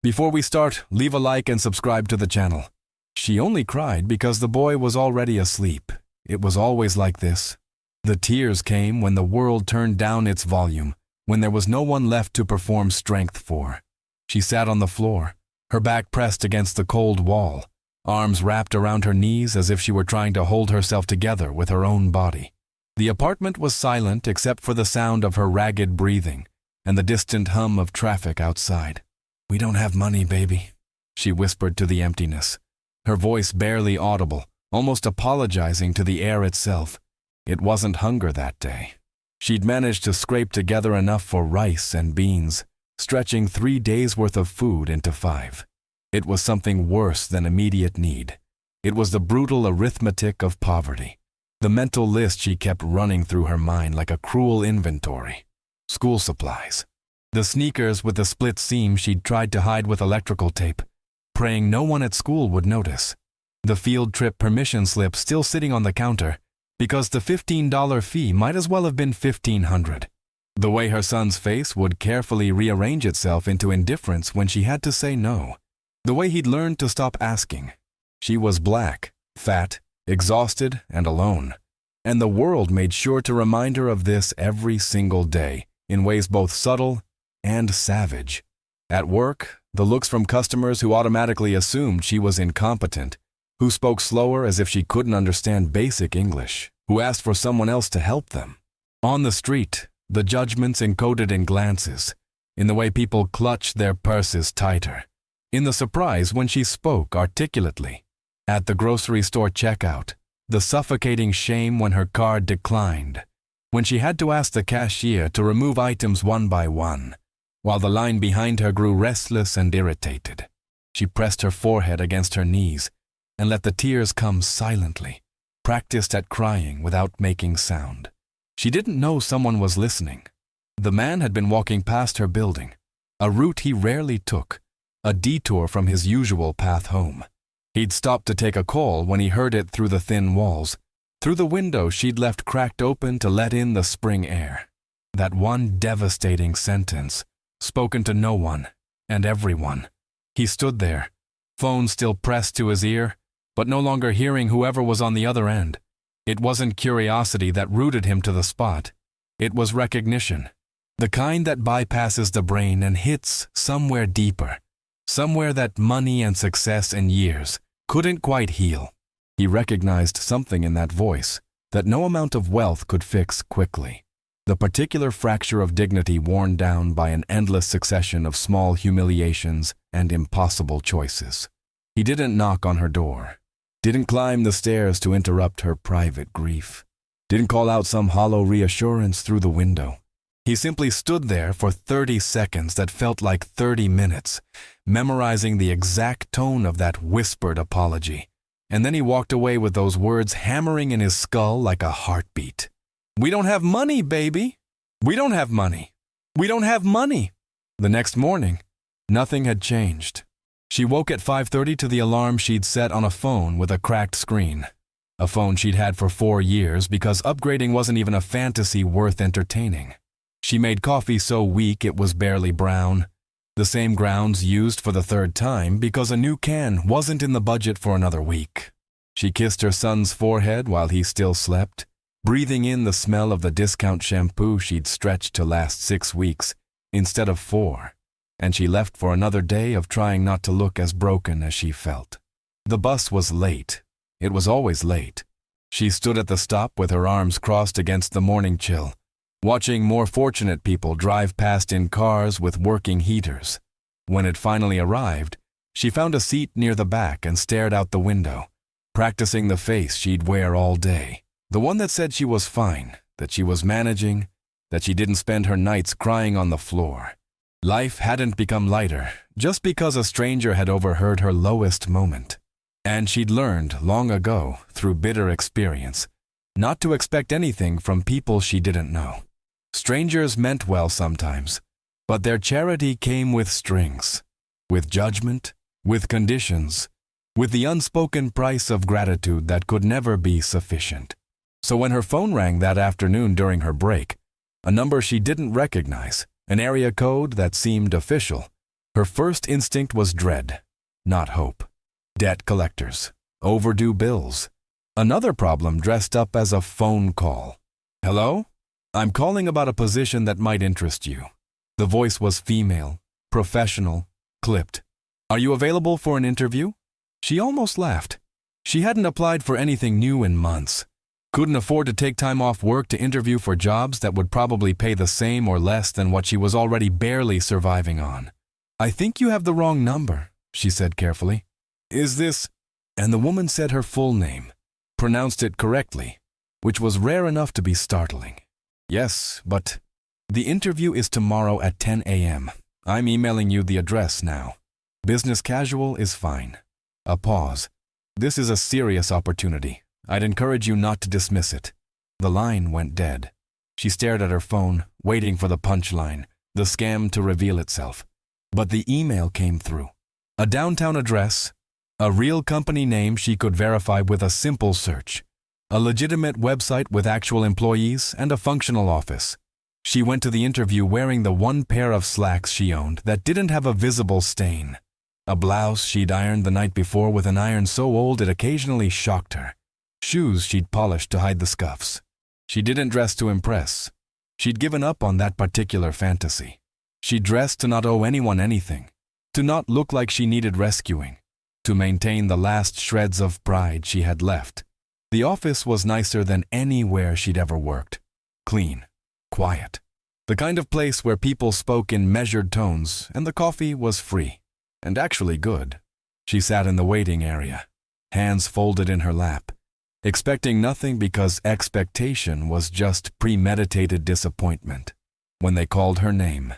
Before we start, leave a like and subscribe to the channel. She only cried because the boy was already asleep. It was always like this. The tears came when the world turned down its volume, when there was no one left to perform strength for. She sat on the floor, her back pressed against the cold wall, arms wrapped around her knees as if she were trying to hold herself together with her own body. The apartment was silent except for the sound of her ragged breathing and the distant hum of traffic outside. "We don't have money, baby," she whispered to the emptiness, her voice barely audible, almost apologizing to the air itself. It wasn't hunger that day. She'd managed to scrape together enough for rice and beans, stretching 3 days' worth of food into 5. It was something worse than immediate need. It was the brutal arithmetic of poverty. The mental list she kept running through her mind like a cruel inventory. School supplies. The sneakers with the split seam she'd tried to hide with electrical tape, praying no one at school would notice. The field trip permission slip still sitting on the counter, because the $15 fee might as well have been $1,500. The way her son's face would carefully rearrange itself into indifference when she had to say no. The way he'd learned to stop asking. She was black, fat, exhausted, and alone. And the world made sure to remind her of this every single day, in ways both subtle and savage. At work, the looks from customers who automatically assumed she was incompetent, who spoke slower as if she couldn't understand basic English, who asked for someone else to help them. On the street, the judgments encoded in glances, in the way people clutched their purses tighter, in the surprise when she spoke articulately. At the grocery store checkout, the suffocating shame when her card declined, when she had to ask the cashier to remove items one by one, while the line behind her grew restless and irritated. She pressed her forehead against her knees and let the tears come silently, practiced at crying without making sound. She didn't know someone was listening. The man had been walking past her building, a route he rarely took, a detour from his usual path home. He'd stopped to take a call when he heard it through the thin walls, through the window she'd left cracked open to let in the spring air. That one devastating sentence, spoken to no one and everyone. He stood there, phone still pressed to his ear, but no longer hearing whoever was on the other end. It wasn't curiosity that rooted him to the spot. It was recognition, the kind that bypasses the brain and hits somewhere deeper, somewhere that money and success and years couldn't quite heal. He recognized something in that voice that no amount of wealth could fix quickly. The particular fracture of dignity worn down by an endless succession of small humiliations and impossible choices. He didn't knock on her door, didn't climb the stairs to interrupt her private grief, didn't call out some hollow reassurance through the window. He simply stood there for 30 seconds that felt like 30 minutes, memorizing the exact tone of that whispered apology. And then he walked away with those words hammering in his skull like a heartbeat. "We don't have money, baby. We don't have money. We don't have money." The next morning, nothing had changed. She woke at 5:30 to the alarm she'd set on a phone with a cracked screen. A phone she'd had for 4 years because upgrading wasn't even a fantasy worth entertaining. She made coffee so weak it was barely brown. The same grounds used for the 3rd time because a new can wasn't in the budget for another week. She kissed her son's forehead while he still slept, breathing in the smell of the discount shampoo she'd stretched to last 6 weeks instead of 4, and she left for another day of trying not to look as broken as she felt. The bus was late. It was always late. She stood at the stop with her arms crossed against the morning chill, watching more fortunate people drive past in cars with working heaters. When it finally arrived, she found a seat near the back and stared out the window, practicing the face she'd wear all day. The one that said she was fine, that she was managing, that she didn't spend her nights crying on the floor. Life hadn't become lighter just because a stranger had overheard her lowest moment. And she'd learned long ago, through bitter experience, not to expect anything from people she didn't know. Strangers meant well sometimes, but their charity came with strings, with judgment, with conditions, with the unspoken price of gratitude that could never be sufficient. So when her phone rang that afternoon during her break, a number she didn't recognize, an area code that seemed official, Her first instinct was dread, not hope. Debt collectors, overdue bills. Another problem dressed up as a phone call. Hello? I'm calling about a position that might interest you. The voice was female, professional, clipped. Are you available for an interview? She almost laughed. She hadn't applied for anything new in months. Couldn't afford to take time off work to interview for jobs that would probably pay the same or less than what she was already barely surviving on. I think you have the wrong number, she said carefully. Is this? And the woman said her full name, pronounced it correctly, which was rare enough to be startling. Yes, but the interview is tomorrow at 10 a.m. I'm emailing you the address now. Business casual is fine. A pause. This is a serious opportunity. I'd encourage you not to dismiss it. The line went dead. She stared at her phone, waiting for the punchline, the scam to reveal itself. But the email came through. A downtown address, a real company name she could verify with a simple search, a legitimate website with actual employees, and a functional office. She went to the interview wearing the one pair of slacks she owned that didn't have a visible stain, a blouse she'd ironed the night before with an iron so old it occasionally shocked her, shoes she'd polished to hide the scuffs. She didn't dress to impress. She'd given up on that particular fantasy. She dressed to not owe anyone anything, to not look like she needed rescuing, to maintain the last shreds of pride she had left. The office was nicer than anywhere she'd ever worked. Clean, quiet. The kind of place where people spoke in measured tones and the coffee was free, and actually good. She sat in the waiting area, hands folded in her lap, expecting nothing because expectation was just premeditated disappointment. When they called her name,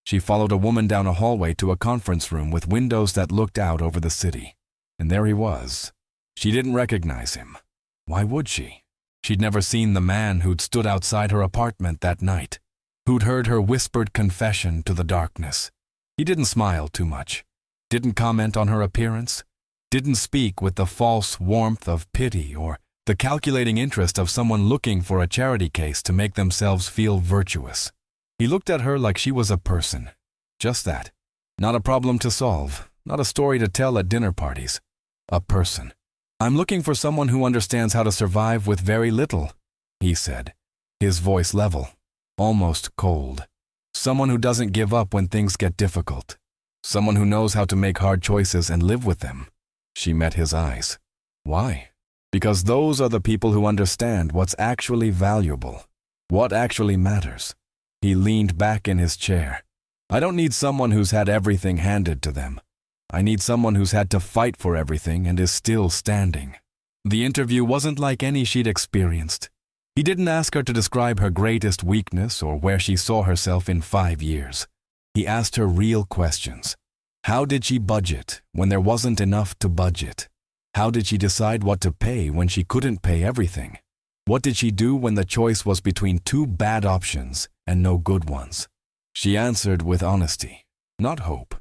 she followed a woman down a hallway to a conference room with windows that looked out over the city. And there he was. She didn't recognize him. Why would she? She'd never seen the man who'd stood outside her apartment that night, who'd heard her whispered confession to the darkness. He didn't smile too much, didn't comment on her appearance, didn't speak with the false warmth of pity or the calculating interest of someone looking for a charity case to make themselves feel virtuous. He looked at her like she was a person. Just that. Not a problem to solve, not a story to tell at dinner parties. A person. I'm looking for someone who understands how to survive with very little, he said, his voice level, almost cold. Someone who doesn't give up when things get difficult. Someone who knows how to make hard choices and live with them. She met his eyes. Why? Because those are the people who understand what's actually valuable, what actually matters. He leaned back in his chair. I don't need someone who's had everything handed to them. I need someone who's had to fight for everything and is still standing. The interview wasn't like any she'd experienced. He didn't ask her to describe her greatest weakness or where she saw herself in 5 years. He asked her real questions. How did she budget when there wasn't enough to budget? How did she decide what to pay when she couldn't pay everything? What did she do when the choice was between 2 bad options and no good ones? She answered with honesty, not hope.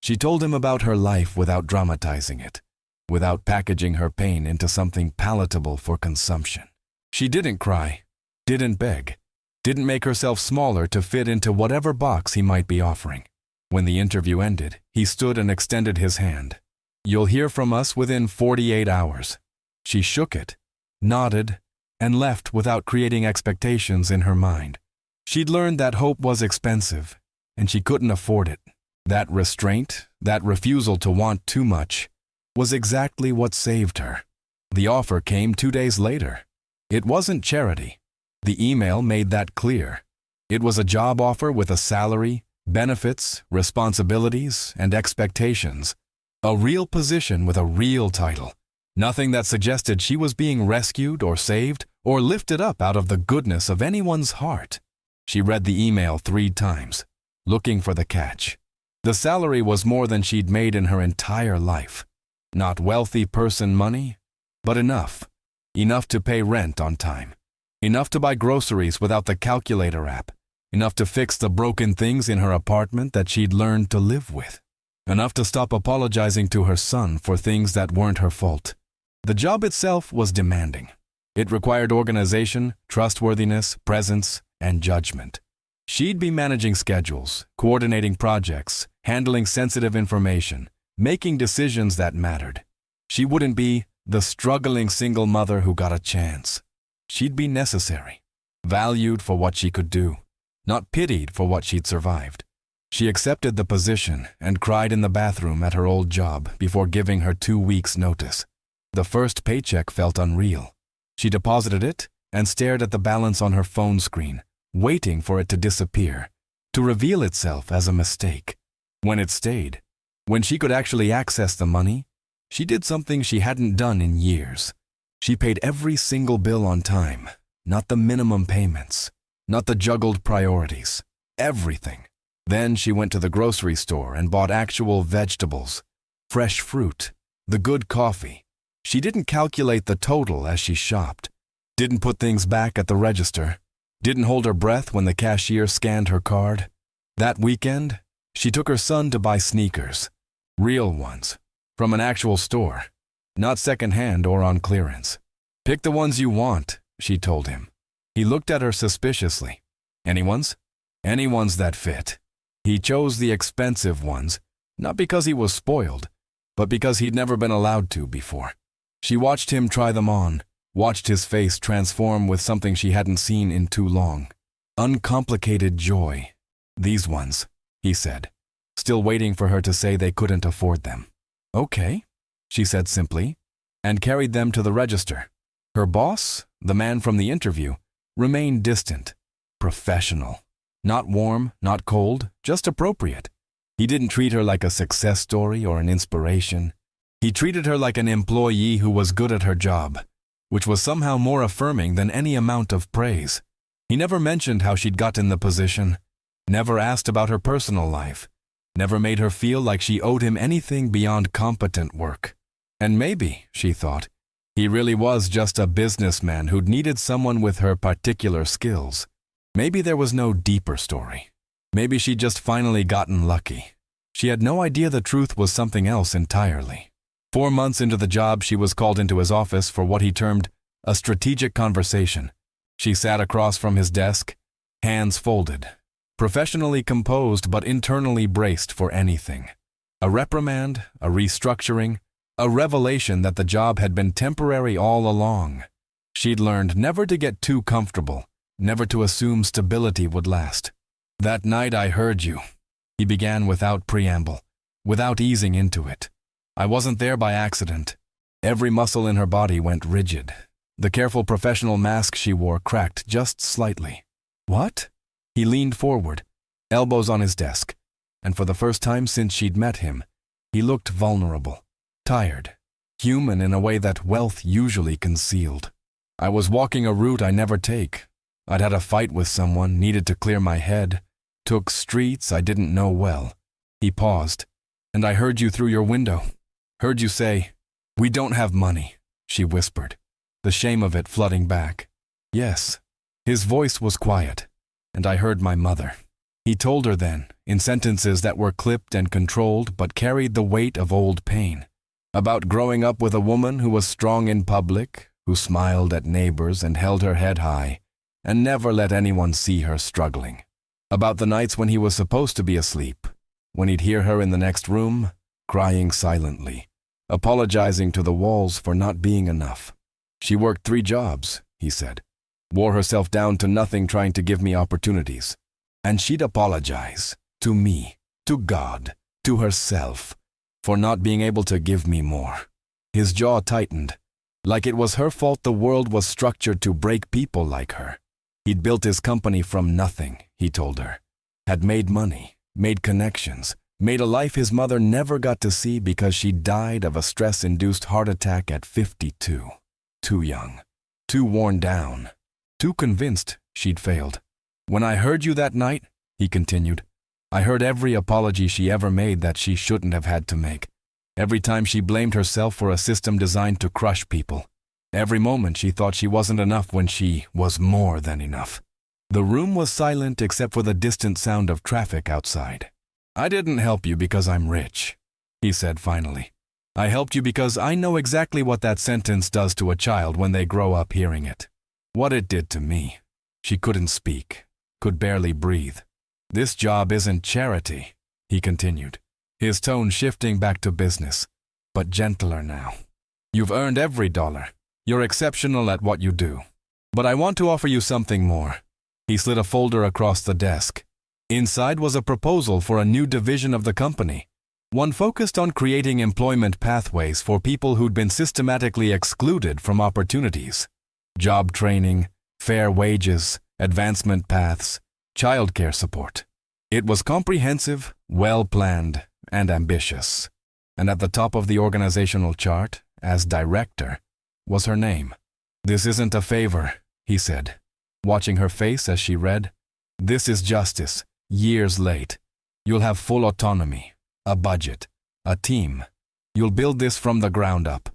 She told him about her life without dramatizing it, without packaging her pain into something palatable for consumption. She didn't cry, didn't beg, didn't make herself smaller to fit into whatever box he might be offering. When the interview ended, he stood and extended his hand. You'll hear from us within 48 hours. She shook it, nodded, and left without creating expectations in her mind. She'd learned that hope was expensive, and she couldn't afford it. That restraint, that refusal to want too much, was exactly what saved her. The offer came 2 days later. It wasn't charity. The email made that clear. It was a job offer with a salary, benefits, responsibilities, and expectations. A real position with a real title. Nothing that suggested she was being rescued or saved or lifted up out of the goodness of anyone's heart. She read the email 3 times, looking for the catch. The salary was more than she'd made in her entire life. Not wealthy person money, but enough. Enough to pay rent on time. Enough to buy groceries without the calculator app. Enough to fix the broken things in her apartment that she'd learned to live with. Enough to stop apologizing to her son for things that weren't her fault. The job itself was demanding. It required organization, trustworthiness, presence, and judgment. She'd be managing schedules, coordinating projects, handling sensitive information, making decisions that mattered. She wouldn't be the struggling single mother who got a chance. She'd be necessary, valued for what she could do, not pitied for what she'd survived. She accepted the position and cried in the bathroom at her old job before giving her 2 weeks' notice. The first paycheck felt unreal. She deposited it and stared at the balance on her phone screen, waiting for it to disappear, to reveal itself as a mistake. When it stayed, when she could actually access the money, she did something she hadn't done in years. She paid every single bill on time, not the minimum payments, not the juggled priorities, everything. Then she went to the grocery store and bought actual vegetables, fresh fruit, the good coffee. She didn't calculate the total as she shopped, didn't put things back at the register, didn't hold her breath when the cashier scanned her card. That weekend, she took her son to buy sneakers, real ones, from an actual store, not secondhand or on clearance. "Pick the ones you want," she told him. He looked at her suspiciously. "Anyone's?" "Anyone's that fit." He chose the expensive ones, not because he was spoiled, but because he'd never been allowed to before. She watched him try them on, watched his face transform with something she hadn't seen in too long. Uncomplicated joy. "These ones," he said, still waiting for her to say they couldn't afford them. "Okay," she said simply, and carried them to the register. Her boss, the man from the interview, remained distant, professional. Not warm, not cold, just appropriate. He didn't treat her like a success story or an inspiration. He treated her like an employee who was good at her job, which was somehow more affirming than any amount of praise. He never mentioned how she'd gotten the position, never asked about her personal life, never made her feel like she owed him anything beyond competent work. And maybe, she thought, he really was just a businessman who'd needed someone with her particular skills. Maybe there was no deeper story. Maybe she'd just finally gotten lucky. She had no idea the truth was something else entirely. 4 months into the job, she was called into his office for what he termed a strategic conversation. She sat across from his desk, hands folded, professionally composed but internally braced for anything. A reprimand, a restructuring, a revelation that the job had been temporary all along. She'd learned never to get too comfortable, never to assume stability would last. "That night I heard you," he began without preamble, without easing into it. "I wasn't there by accident." Every muscle in her body went rigid. The careful professional mask she wore cracked just slightly. "What?" He leaned forward, elbows on his desk, and for the first time since she'd met him, he looked vulnerable, tired, human in a way that wealth usually concealed. "I was walking a route I never take. I'd had a fight with someone, needed to clear my head, took streets I didn't know well." He paused. "And I heard you through your window. Heard you say, 'We don't have money,'" she whispered, the shame of it flooding back. "Yes." His voice was quiet, "And I heard my mother." He told her then, in sentences that were clipped and controlled but carried the weight of old pain, about growing up with a woman who was strong in public, who smiled at neighbors and held her head high, and never let anyone see her struggling. About the nights when he was supposed to be asleep, when he'd hear her in the next room, crying silently, apologizing to the walls for not being enough. "She worked 3 jobs," he said, "wore herself down to nothing trying to give me opportunities. And she'd apologize, to me, to God, to herself, for not being able to give me more." His jaw tightened, like it was her fault the world was structured to break people like her. He'd built his company from nothing, he told her, had made money, made connections, made a life his mother never got to see because she died of a stress-induced heart attack at 52. Too young, too worn down, too convinced she'd failed. "When I heard you that night," he continued, "I heard every apology she ever made that she shouldn't have had to make. Every time she blamed herself for a system designed to crush people. Every moment she thought she wasn't enough when she was more than enough." The room was silent except for the distant sound of traffic outside. "I didn't help you because I'm rich," he said finally. "I helped you because I know exactly what that sentence does to a child when they grow up hearing it. What it did to me." She couldn't speak, could barely breathe. "This job isn't charity," he continued, his tone shifting back to business, but gentler now. You've earned every dollar. You're exceptional at what you do. But I want to offer you something more. He slid a folder across the desk. Inside was a proposal for a new division of the company, one focused on creating employment pathways for people who'd been systematically excluded from opportunities. Job training, fair wages, advancement paths, childcare support. It was comprehensive, well-planned, and ambitious. And at the top of the organizational chart, as director, was her name. This isn't a favor, he said, watching her face as she read. This is justice, years late. You'll have full autonomy, a budget, a team. You'll build this from the ground up,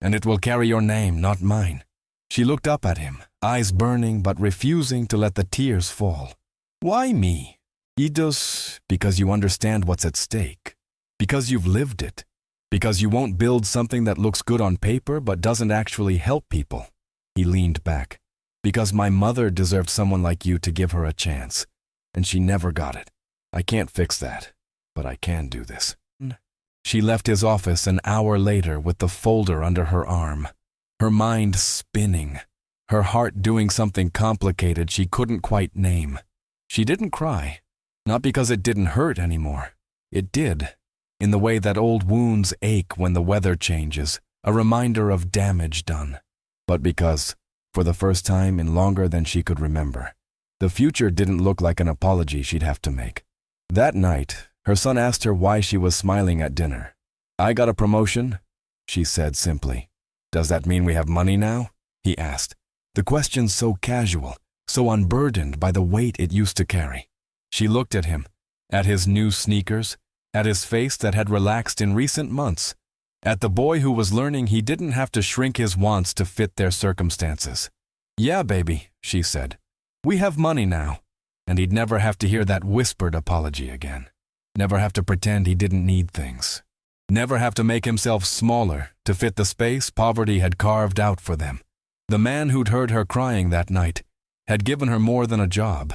and it will carry your name, not mine. She looked up at him, eyes burning but refusing to let the tears fall. Why me? Because you understand what's at stake. Because you've lived it. Because you won't build something that looks good on paper but doesn't actually help people. He leaned back. Because my mother deserved someone like you to give her a chance, and she never got it. I can't fix that, but I can do this. She left his office an hour later with the folder under her arm, her mind spinning, her heart doing something complicated she couldn't quite name. She didn't cry, not because it didn't hurt anymore. It did, in the way that old wounds ache when the weather changes, a reminder of damage done. But because, for the first time in longer than she could remember, the future didn't look like an apology she'd have to make. That night, her son asked her why she was smiling at dinner. I got a promotion, she said simply. Does that mean we have money now? He asked, the question so casual, so unburdened by the weight it used to carry. She looked at him, at his new sneakers, at his face that had relaxed in recent months, at the boy who was learning he didn't have to shrink his wants to fit their circumstances. Yeah, baby, she said. We have money now. And he'd never have to hear that whispered apology again. Never have to pretend he didn't need things. Never have to make himself smaller to fit the space poverty had carved out for them. The man who'd heard her crying that night had given her more than a job.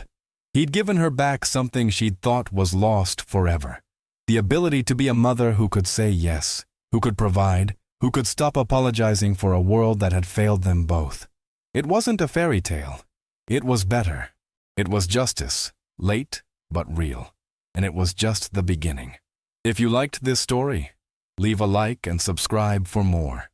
He'd given her back something she'd thought was lost forever. The ability to be a mother who could say yes, who could provide, who could stop apologizing for a world that had failed them both. It wasn't a fairy tale. It was better. It was justice, late but real. And it was just the beginning. If you liked this story, leave a like and subscribe for more.